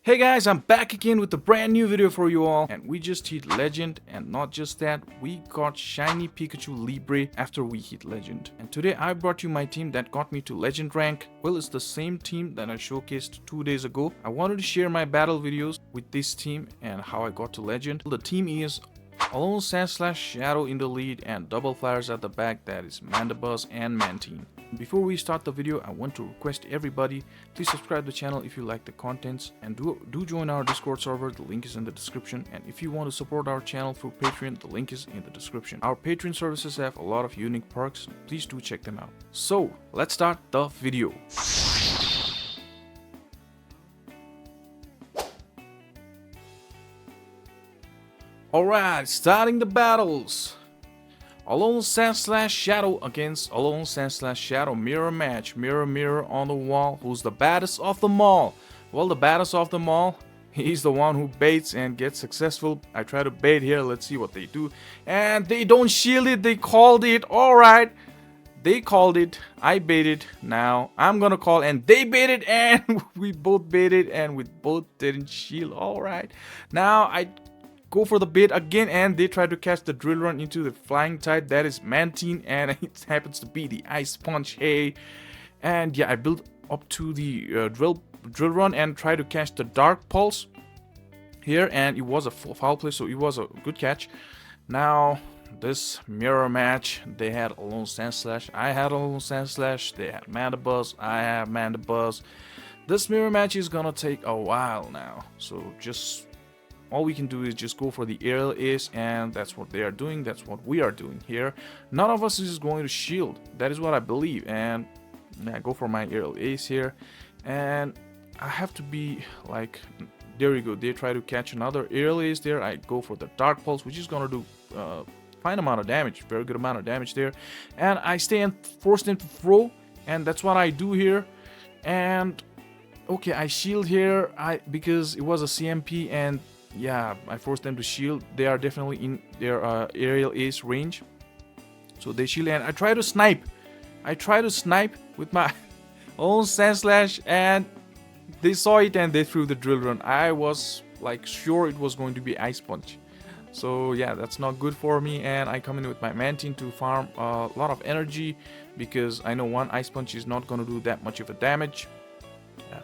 Hey guys, I'm back again with a brand new video for you all, and we just hit legend, and not just that, we got shiny Pikachu Libre after we hit legend. And today I brought you my team that got me to legend rank. Well, it's the same team that I showcased 2 days ago. I wanted to share my battle videos with this team and how I got to legend. The team is Alone / Shadow in the lead and double flyers at the back, that is Mandibuzz and Mantine. Before we start the video, I want to request everybody, please subscribe to the channel if you like the contents, and do join our Discord server, the link is in the description. And if you want to support our channel through Patreon, the link is in the description. Our Patreon services have a lot of unique perks, please do check them out. So, let's start the video. Alright, starting the battles. Alone / Shadow against Alone / Shadow. Mirror match. Mirror on the wall. Who's the baddest of them all? Well, the baddest of them all, he's the one who baits and gets successful. I try to bait here. Let's see what they do. And they don't shield it. They called it. Alright. They called it. I baited. Now I'm gonna call. And they baited. And we both baited. And we both didn't shield. Alright. Now I go for the bait again, and they try to catch the drill run into the flying tide, that is Mantine, and it happens to be the ice punch. Hey, and yeah, I built up to the drill run and try to catch the dark pulse here, and it was a foul play, so it was a good catch. Now this mirror match, they had Alone / I had Alone / they had Mandibuzz, I have Mandibuzz. This mirror match is gonna take a while now, so just all we can do is just go for the aerial ace, and that's what they are doing, that's what we are doing here. None of us is going to shield, that is what I believe, and I go for my aerial ace here, and I have to be like, there you go, they try to catch another aerial ace there. I go for the dark pulse, which is gonna do fine amount of damage, very good amount of damage there, and I stay and force them to throw, and that's what I do here. And okay, I shield here because it was a CMP, and yeah, I forced them to shield. They are definitely in their aerial ace range, so they shield, and I try to snipe. With my own / and they saw it and they threw the drill run. I was like sure it was going to be ice punch, so yeah, that's not good for me. And I come in with my Mantine to farm a lot of energy, because I know one ice punch is not going to do that much of a damage.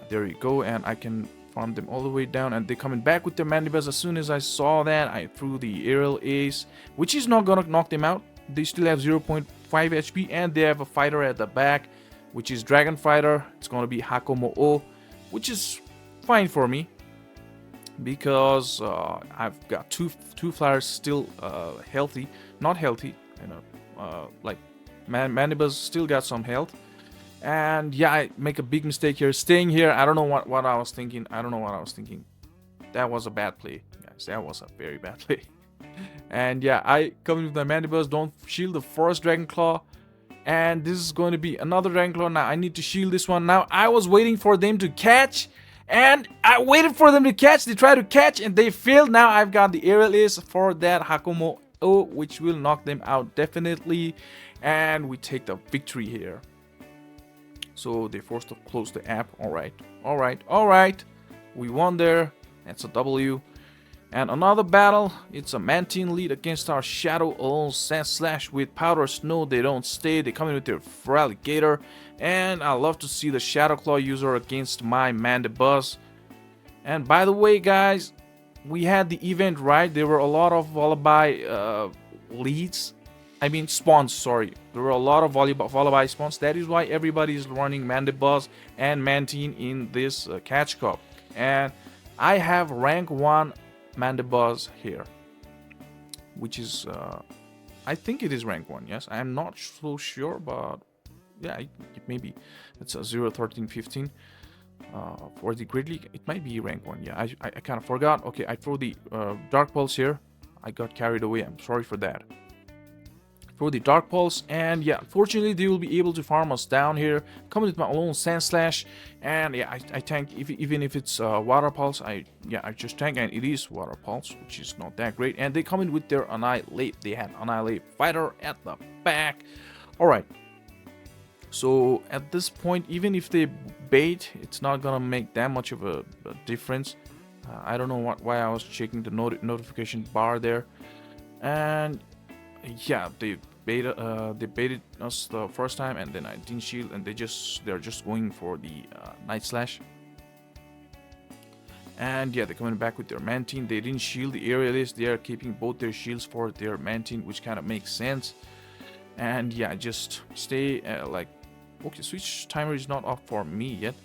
There you go, and I can farm them all the way down, and they're coming back with their Mandibuzz. As soon as I saw that, I threw the aerial ace, which is not gonna knock them out. They still have 0.5 HP, and they have a fighter at the back, which is Dragon Fighter. It's gonna be Hakomo-O, which is fine for me, because I've got two flyers still healthy, not healthy, you know, like Mandibuzz still got some health. And yeah, I make a big mistake here, staying here. I don't know what I was thinking. That was a bad play, guys. That was a very bad play. And yeah, I come in with my Mandibuzz, don't shield the first Dragon Claw, and this is going to be another Dragon Claw. Now I need to shield this one. Now I was waiting for them to catch, and I waited for them to catch. They tried to catch and they failed. Now I've got the aerial ace for that Hakomo-O, which will knock them out definitely, and we take the victory here. So they forced to close the app. Alright. We won there. That's a W. And another battle. It's a Mantine lead against our Shadow Alone / with Powder Snow. They don't stay. They come in with their Feraligatr. And I love to see the Shadow Claw user against my Mandibuzz. And by the way, guys, we had the event right. There were a lot of Vullaby leads. I mean spawns, sorry. There were a lot of Vullaby spawns. That is why everybody is running Mandibuzz and Mantine in this catch cup. And I have rank 1 Mandibuzz here, which is, I think it is rank 1, yes. I'm not so sure, but yeah, it may be. It's a 0, 13, 15. For the Grid League, it might be rank 1. Yeah, I kind of forgot. Okay, I throw the Dark Pulse here. I got carried away. I'm sorry for that. For the Dark Pulse, and yeah, unfortunately they will be able to farm us down here. Coming with my Alone / and yeah, I tank, even if it's Water Pulse. I just tank, and it is Water Pulse, which is not that great. And they come in with their Annihilate. They had Annihilate Fighter at the back. Alright, So at this point, even if they bait, it's not gonna make that much of a difference. I don't know why I was checking the notification bar there. And yeah, they baited us the first time, and then I didn't shield, and they're just going for the Night Slash. And yeah, they're coming back with their Mantine. They didn't shield the Aerialist. They are keeping both their shields for their Mantine, which kind of makes sense. And yeah, just stay like, okay, switch timer is not up for me yet.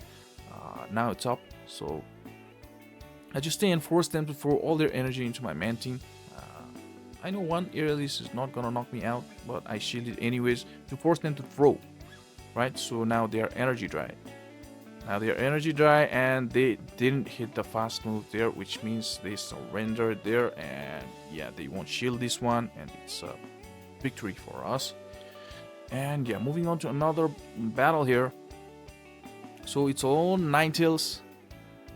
Now it's up, so I just stay and force them to throw all their energy into my Mantine. I know one Aerialist is not gonna knock me out, but I shielded anyways to force them to throw, right? So now they are energy dry. And they didn't hit the fast move there, which means they surrendered there, and yeah, they won't shield this one, and it's a victory for us. And yeah, moving on to another battle here. So it's all Ninetales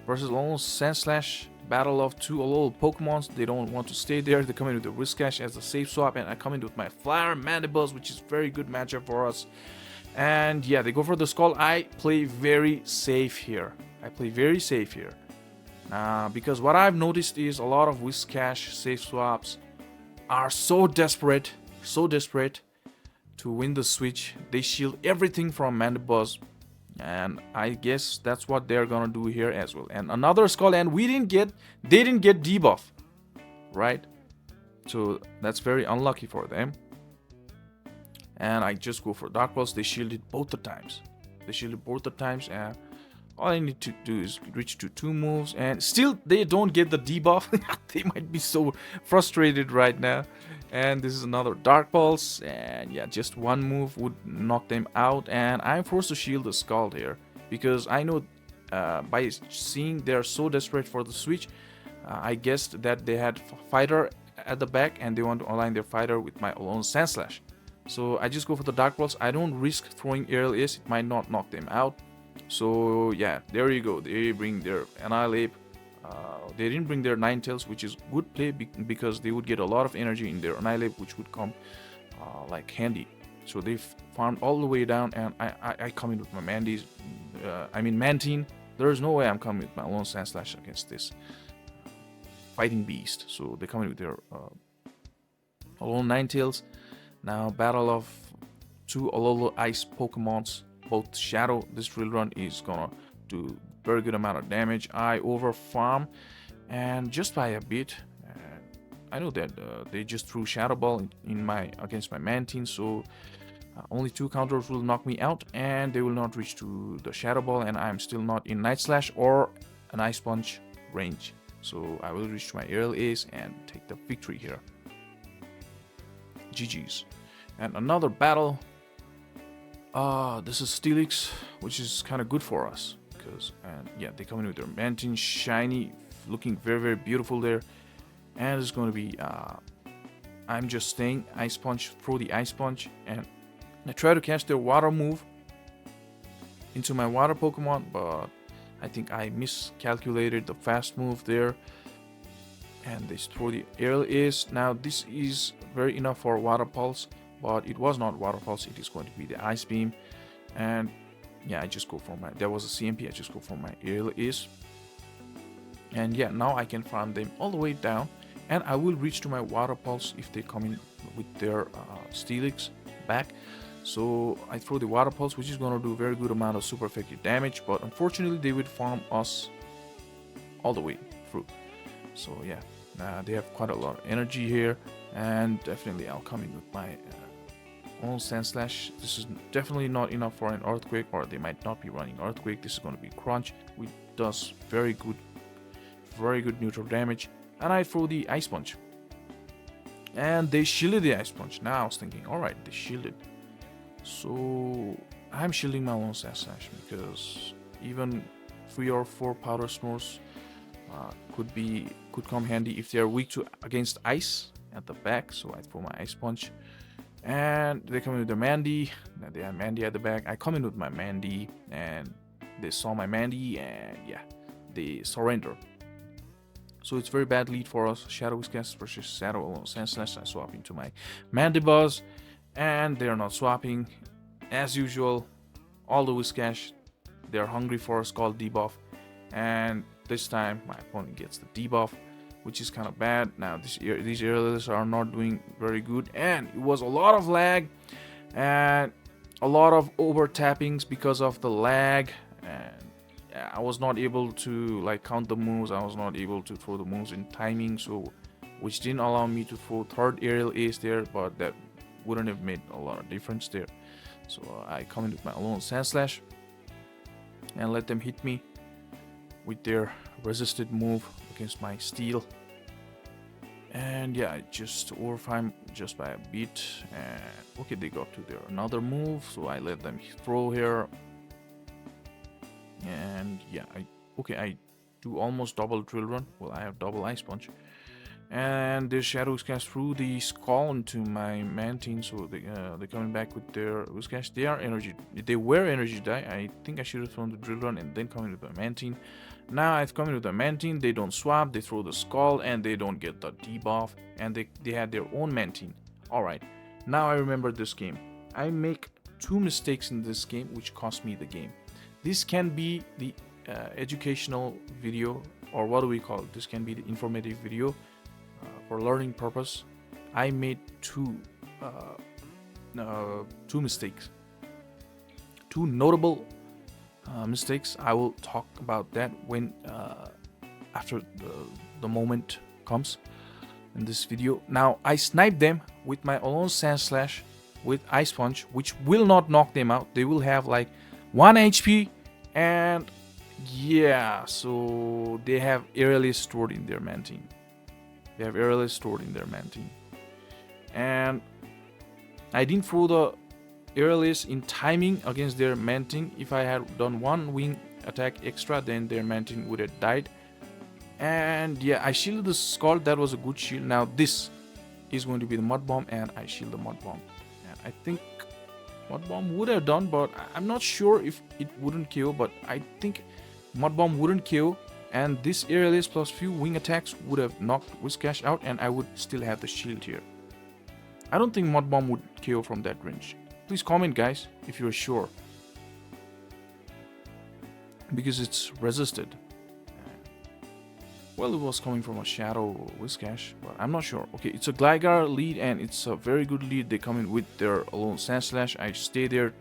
versus all Sandslash. Battle of two little Pokemons. They don't want to stay there. They come in with the Whiscash as a safe swap, and I come in with my Flyer Mandibuzz, which is very good matchup for us. And yeah, they go for the Skull. I play very safe here. Because what I've noticed is a lot of Whiscash safe swaps are so desperate to win the switch. They shield everything from Mandibuzz, and I guess that's what they're gonna do here as well. And another Skull, and they didn't get debuff, right? So that's very unlucky for them. And I just go for Dark Pulse. They shielded both the times. And all I need to do is reach to 2 moves, and still they don't get the debuff. They might be so frustrated right now. And this is another Dark Pulse, and yeah, just 1 move would knock them out, and I'm forced to shield the Scald here because I know by seeing they're so desperate for the switch, I guessed that they had Fighter at the back and they want to align their Fighter with my Alone Sandslash. So I just go for the Dark Pulse. I don't risk throwing Aerial Ace, it might not knock them out. So yeah, there you go. They bring their Annihilate. They didn't bring their Ninetales, which is good play because they would get a lot of energy in their Annihilate, which would come like handy. So they farmed all the way down, and I come in with my Mantine. There's no way I'm coming with my Alone Sandslash against this fighting beast. So they come in with their Alone Ninetales. Now, battle of 2 Alola Ice Pokemons, both Shadow. This drill run is gonna do very good amount of damage. I over farm, and just by a bit. I know that they just threw Shadow Ball against my Mantine, so only 2 counters will knock me out, and they will not reach to the Shadow Ball, and I'm still not in Night Slash or an Ice Punch range. So I will reach to my Aerial Ace and take the victory here. GG's. And another battle. This is Steelix, which is kind of good for us because, and yeah, they come in with their Mantine shiny, looking very, very beautiful there. And it's going to be, I'm just staying Ice Punch, throw the Ice Punch, and I try to catch their Water move into my Water Pokemon, but I think I miscalculated the fast move there. And they throw the Aerial Ace. Now this is very enough for Water Pulse, but it was not Water Pulse. It is going to be the Ice Beam. And yeah, I just go for there was a CMP. I just go for my Aerial Ace. And yeah, now I can farm them all the way down, and I will reach to my Water Pulse if they come in with their Steelix back. So I throw the Water Pulse, which is going to do a very good amount of super effective damage, but unfortunately they would farm us all the way through. So yeah, they have quite a lot of energy here, and definitely I'll come in with my own Sandslash. This is definitely not enough for an Earthquake, or they might not be running Earthquake. This is going to be Crunch, which does very good neutral damage. And I throw the Ice Punch, and they shielded the Ice Punch. Now I was thinking, alright, they shielded, so I'm shielding my own Sandslash because even 3 or 4 Powder Snores could come handy if they are weak against ice at the back. So I throw my Ice Punch, and they come in with their Mandy. Now they have Mandy at the back. I come in with my Mandy, and they saw my Mandy, and yeah, they surrender. So it's very bad lead for us. Shadow Whiscash versus Shadow Alone Sandslash. I swap into my Mandibuzz, and they are not swapping as usual. all the Whiscash, they're hungry for a Scald debuff, and this time my opponent gets the debuff, which is kind of bad. Now these aerials are not doing very good, and it was a lot of lag and a lot of over tappings because of the lag, and yeah, I was not able to like count the moves. I was not able to throw the moves in timing, so which didn't allow me to throw third aerial ace there, but that wouldn't have made a lot of difference there. So I come in with my Alone Sandslash and let them hit me with their resisted move against my Steel. And yeah, I just overtime just by a bit. And okay, they got to their another move, so I let them throw here. And yeah, I do almost double Drill Run. Well, I have double Ice Punch. And their Shadows cast through the Skull into my Mantine, so they're coming back with their Whiscash. They were energy die. I think I should have thrown the Drill Run and then come in with my Mantine. Now I've come in with the Mantine, they don't swap, they throw the Skull and they don't get the debuff, and they had their own Mantine. Alright, now I remember this game. I make 2 mistakes in this game which cost me the game. This can be the educational video, or what do we call it? This can be the informative video for learning purpose. I made two mistakes, 2 notable mistakes. I will talk about that when after the moment comes in this video. Now I sniped them with my Alone Sandslash with Ice Punch, which will not knock them out. They will have like 1 HP, and yeah, so they have Aerial stored in their Mantine. And I didn't throw the Aerial in timing against their Mantine. If I had done 1 wing attack extra, then their Mantine would have died. And yeah, I shielded the Skull. That was a good shield. Now this is going to be the Mud Bomb, and I shield the Mud Bomb. And I think Mud Bomb would have done, but I'm not sure if it wouldn't kill. But I think Mud Bomb wouldn't kill, and this Aerial plus few wing attacks would have knocked Whiscash out, and I would still have the shield here. I don't think Mud Bomb would KO from that range. Please comment, guys, if you're sure, because it's resisted. Well, it was coming from a Shadow Whiscash, but I'm not sure. Okay, it's a Gligar lead, and it's a very good lead. They come in with their Alone Sandslash. I stay there.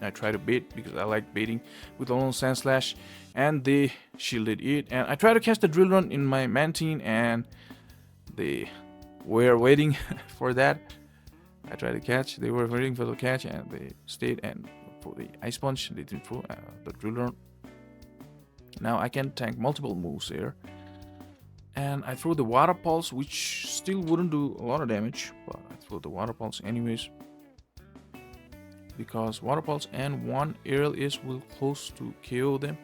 I try to bait because I like baiting with Alone Sandslash, and they shielded it. And I try to catch the Drill Run in my Mantine, and they were waiting for that. I tried to catch. They were waiting for the catch, and they stayed. And for the Ice Punch, they didn't throw the Drill Run. Now I can tank multiple moves here. And I throw the Water Pulse, which still wouldn't do a lot of damage, but I throw the Water Pulse anyways, because Water Pulse and 1 Aerial Ace will close to KO them.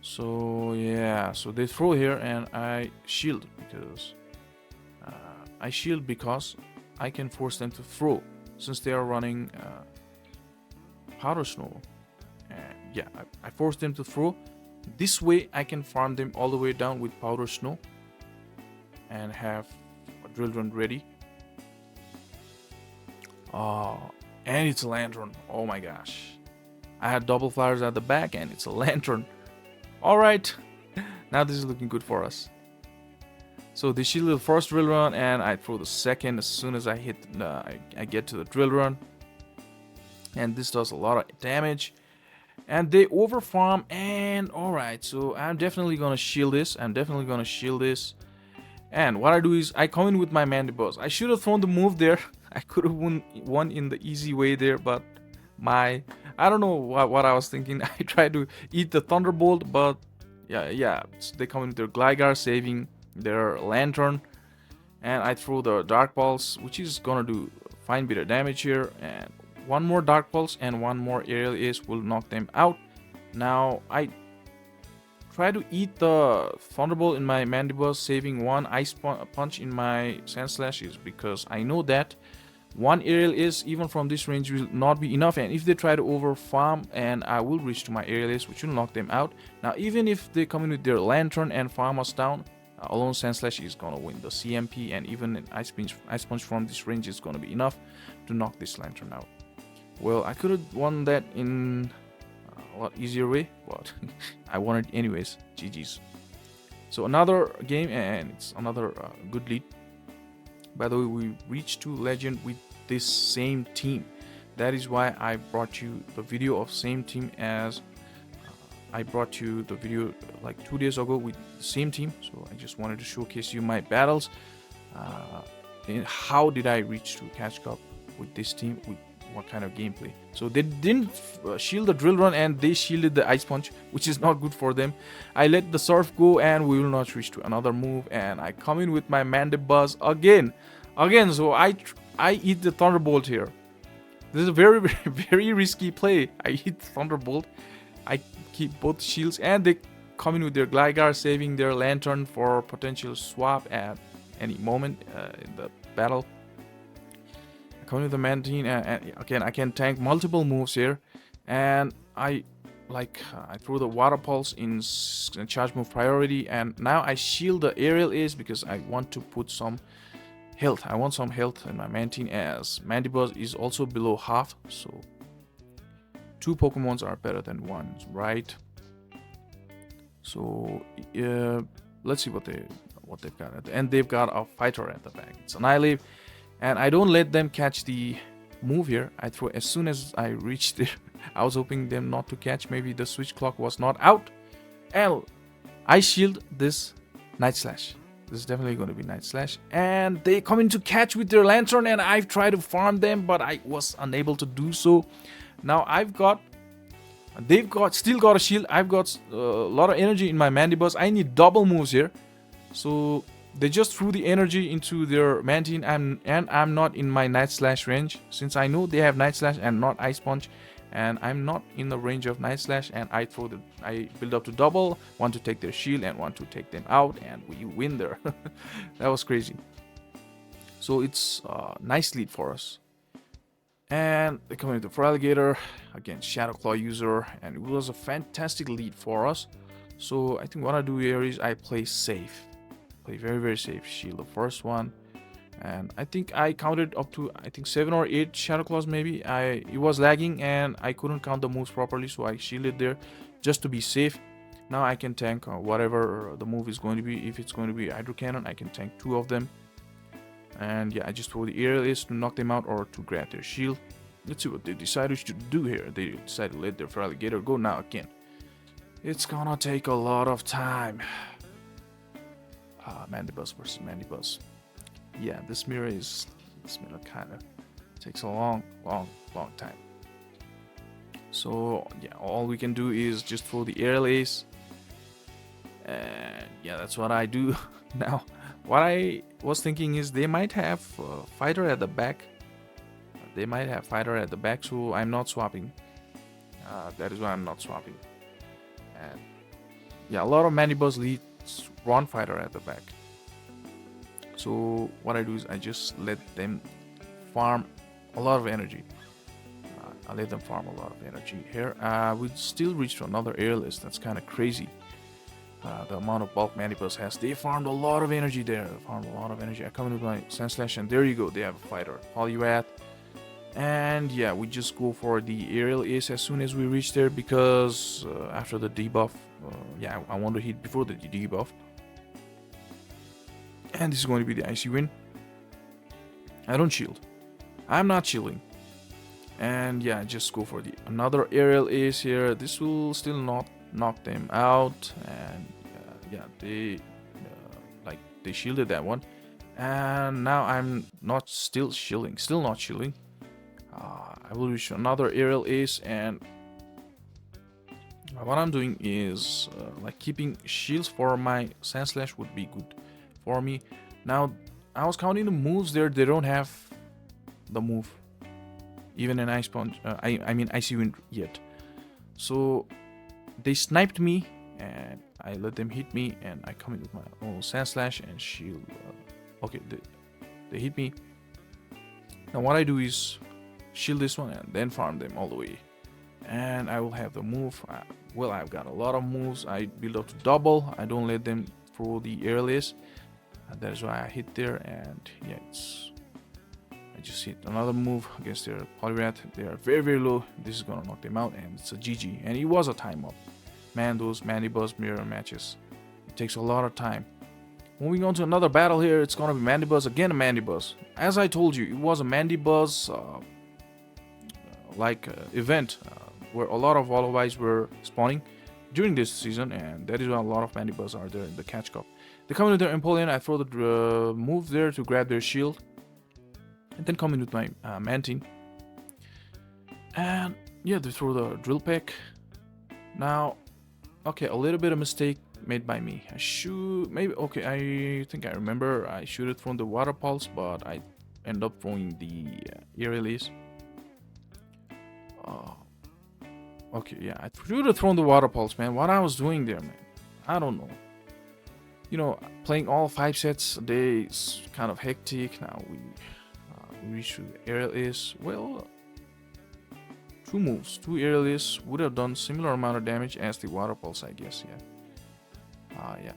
So yeah, so they throw here, and I shield because I can force them to throw since they are running Powder Snow. And yeah, I force them to throw. This way I can farm them all the way down with Powder Snow and have a Drill Run ready. And it's a Lanturn. Oh my gosh, I had double flyers at the back, and it's a Lanturn. Alright, now this is looking good for us. So they shield the first Drill Run, and I throw the second as soon as I hit I get to the Drill Run, and this does a lot of damage. And they overfarm, and alright, so I'm definitely gonna shield this. And what I do is I come in with my Mandibuzz. I should have thrown the move there. I could have won in the easy way there, but I don't know what I was thinking. I tried to eat the Thunderbolt, but yeah, so they come in with their Gligar, saving their Lanturn, and I throw the Dark Pulse, which is gonna do a fine bit of damage here, and 1 more Dark Pulse and 1 more Aerial Ace will knock them out. Now I try to eat the Thunderbolt in my Mandibuzz, saving 1 Ice Punch in my Sandslash, because I know that 1 Aerial Ace even from this range will not be enough, and if they try to overfarm, and I will reach to my Aerial Ace, which will knock them out. Now even if they come in with their Lanturn and farm us down, Alone Sandslash is gonna win the CMP, and even an Ice Punch from this range is gonna be enough to knock this Lanturn out. Well, I could have won that in a lot easier way, but I won it anyways. GG's. So another game, and it's another good lead. By the way, we reached to legend with this same team. That is why I brought you the video of same team as I brought you the video like 2 days ago with the same team. So I just wanted to showcase you my battles. And how did I reach to catch up with this team, with what kind of gameplay. So they didn't shield the drill run, and they shielded the ice punch, which is not good for them. I let the surf go, and we will not reach to another move, and I come in with my Mandibuzz again. So I eat the Thunderbolt here. This is a very, very, very risky play. I hit Thunderbolt, I keep both shields, and they come in with their Gligar, saving their Lanturn for potential swap at any moment in the battle. I come in with the Mantine, and again I can tank multiple moves here, and I throw the Water Pulse in charge move priority, and now I shield the Aerial Ace because I want to put some health. I want some health in my Mantine, as Mandibuzz is also below half, so 2 Pokemons are better than 1, right? So let's see what they've got. And they've got a fighter at the back. It's Annihilate, and I don't let them catch the move here. I throw as soon as I reach there. I was hoping them not to catch. Maybe the switch clock was not out. And I shield this Night Slash. This is definitely going to be Night Slash. And they come in to catch with their Lanturn, and I've tried to farm them, but I was unable to do so. Now they've still got a shield. I've got a lot of energy in my Mandibuzz. I need double moves here. So they just threw the energy into their Mantine, and I'm not in my Night Slash range, since I know they have Night Slash and not Ice Punch, and I'm not in the range of Night Slash, and I build up to double, want to take their shield and want to take them out, and we win there. That was crazy. So it's a nice lead for us. And they come into Feraligatr, again Shadow Claw user, and it was a fantastic lead for us. So I think what I do here is I play safe. Play very, very safe. Shield the first one, and I think I counted up to 7 or 8 Shadow Claws maybe. It was lagging and I couldn't count the moves properly, so I shielded there just to be safe. Now I can tank whatever the move is going to be. If it's going to be Hydro Cannon, I can tank 2 of them. And yeah, I just throw the Aerial Ace to knock them out or to grab their shield. Let's see what they decided to do here. They decided to let their Feraligatr go. Now again, it's gonna take a lot of time. Mandibuzz versus Mandibuzz. Yeah, this mirror kind of takes a long time. So yeah, all we can do is just throw the Aerial Ace, and yeah, that's what I do. Now what I was thinking is they might have fighter at the back. So I'm not swapping. That is why I'm not swapping. And yeah, a lot of Mandibuzz leads run fighter at the back. So what I do is I just let them farm a lot of energy. I let them farm a lot of energy here. We still reach to another Aerial Ace. That's kind of crazy. The amount of bulk Mandibuzz has. They farmed a lot of energy there. I come in with my Sandslash, and there you go. They have a fighter. Poliwrath. And yeah, we just go for the Aerial Ace as soon as we reach there, because after the debuff, yeah, I want to hit before the debuff. And this is going to be the icy win. I don't shield. I'm not shielding. And yeah, just go for another Aerial Ace here. This will still not knock them out. And yeah, they shielded that one. And now I'm still not shielding. I will reach another Aerial Ace, and what I'm doing is keeping shields for my Sandslash would be good for me. Now I was counting the moves there. They don't have the move, even an Ice Punch. I mean Icy Wind yet. So they sniped me, and I let them hit me, and I come in with my own Sandslash and shield. Okay, they hit me. Now what I do is shield this one and then farm them all the way, and I will have the move. Well, I've got a lot of moves. I build up to double. I don't let them throw the Aerial Ace, and that is why I hit there. And yeah, I just hit another move against their Poliwrath. They are very, very low. This is gonna knock them out, and it's a GG. And it was a time up. Man, those Mandibuzz mirror matches, it takes a lot of time. Moving on to another battle here, it's gonna be Mandibuzz, again a Mandibuzz. As I told you, it was a Mandibuzz event where a lot of Wallabies were spawning during this season, and that is why a lot of Mandibuzz are there in the Catch Cup. They come in with their Empoleon, I throw the move there to grab their shield, and then come in with my Mantine. And yeah, they throw the Drill Peck. Now, okay, a little bit of mistake made by me. I think I remember I should have thrown the Water Pulse, but I end up throwing the Air Release. Okay, yeah, I should have thrown the Water Pulse, man. What I was doing there, man, I don't know. You know, playing all 5 sets a day is kind of hectic. Now we reach to the Air Release. Well, 2 moves, 2 Air Release would have done similar amount of damage as the Water Pulse, I guess. Yeah.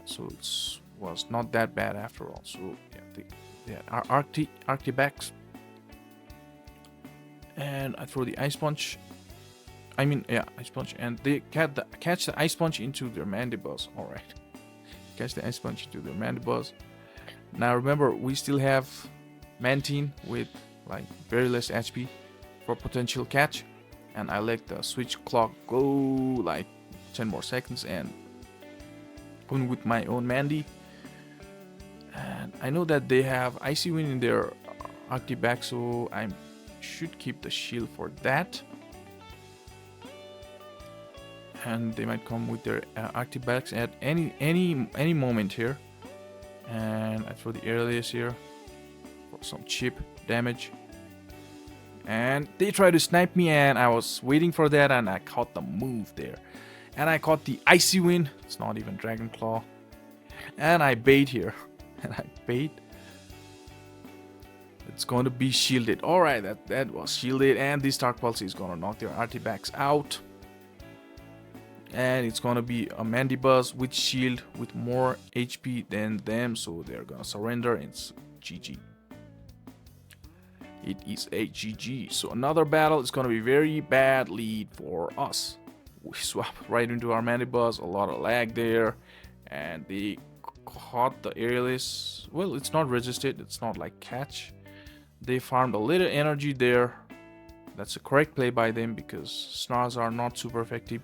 So it was not that bad after all. So yeah, our Arctibacks, and I throw the Ice Punch. Ice Punch, and they catch the Ice Punch into their Mandibuzz. All right, catch the Ice Punch into their Mandibuzz. Now remember, we still have Mantine with like very less HP for potential catch, and I let the switch clock go like 10 more seconds and going with my own Mandy. And I know that they have Icy Wind in their Arctiback, so I should keep the shield for that. And they might come with their Arctibacks at any moment here. And I throw the Air Release here for some cheap damage. And they try to snipe me, and I was waiting for that, and I caught the move there. And I caught the Icy Wind. It's not even Dragon Claw. And I bait here. And I bait. It's going to be shielded. Alright, that was shielded. And this Dark Pulse is going to knock their Arctibacks out. And it's going to be a Mandibuzz with shield with more HP than them. So they're going to surrender. And it's GG. It is a GG. So another battle is going to be very bad lead for us. We swap right into our Mandibuzz. A lot of lag there. And they caught the Air Release. Well, it's not resisted. It's not like catch. They farmed a little energy there. That's a correct play by them because Snarls are not super effective.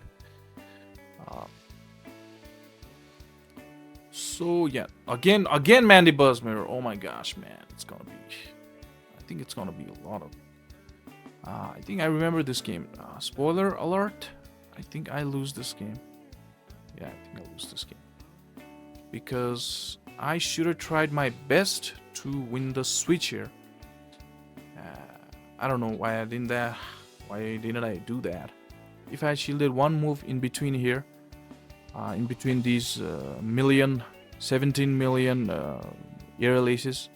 So yeah, again Mandibuzz mirror. Oh my gosh, man, it's gonna be. I think it's gonna be a lot of. I think I remember this game. Spoiler alert. I think I lose this game. Yeah, I think I lose this game because I should have tried my best to win the switch here. I don't know why I didn't that. Why didn't I do that? If I shielded one move in between here, in between these 17 million Air Releases,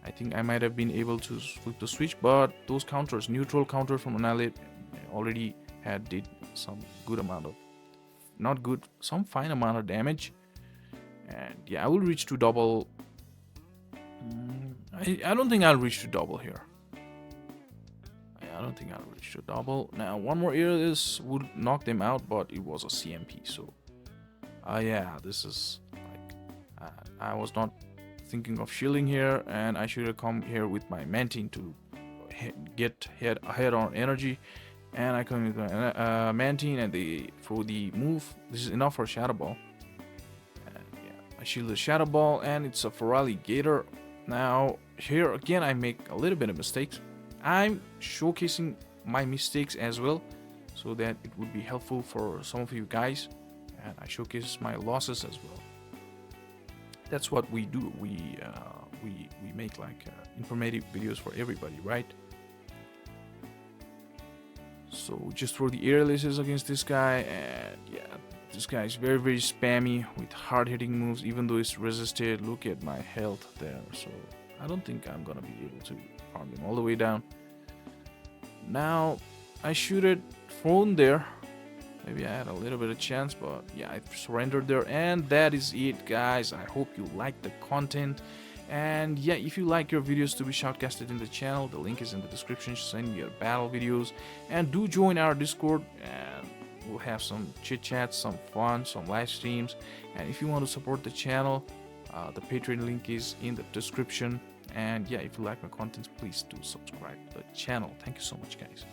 I think I might have been able to flip the switch. But those counters, neutral counter from Annihilate, already did some good amount of, not good, some fine amount of damage. And yeah, I will reach to double. I don't think I'll reach to double here. I don't think I'll reach to double. Now, one more Air Release would knock them out, but it was a CMP, so... yeah, this is... like, I was not thinking of shielding here, and I should have come here with my Mantine to get ahead on energy. And I come with my Mantine, and they throw the move. This is enough for Shadow Ball. And yeah, I shield the Shadow Ball, and it's a Feraligatr. Now, here again, I make a little bit of mistakes. I'm showcasing my mistakes as well, so that it would be helpful for some of you guys, and I showcase my losses as well. That's what we do. We make like informative videos for everybody, right? So just throw the Air Releases against this guy, and yeah, this guy is very, very spammy with hard-hitting moves, even though it's resisted. Look at my health there, so I don't think I'm gonna be able to farm him all the way down. Now, I should have thrown there. Maybe I had a little bit of chance, but yeah, I surrendered there. And that is it, guys. I hope you liked the content. And yeah, if you like your videos to be shoutcasted in the channel, the link is in the description. Send me your battle videos, and do join our Discord, and we'll have some chit chats, some fun, some live streams. And if you want to support the channel, the Patreon link is in the description. And yeah, if you like my content, please do subscribe to the channel. Thank you so much, guys.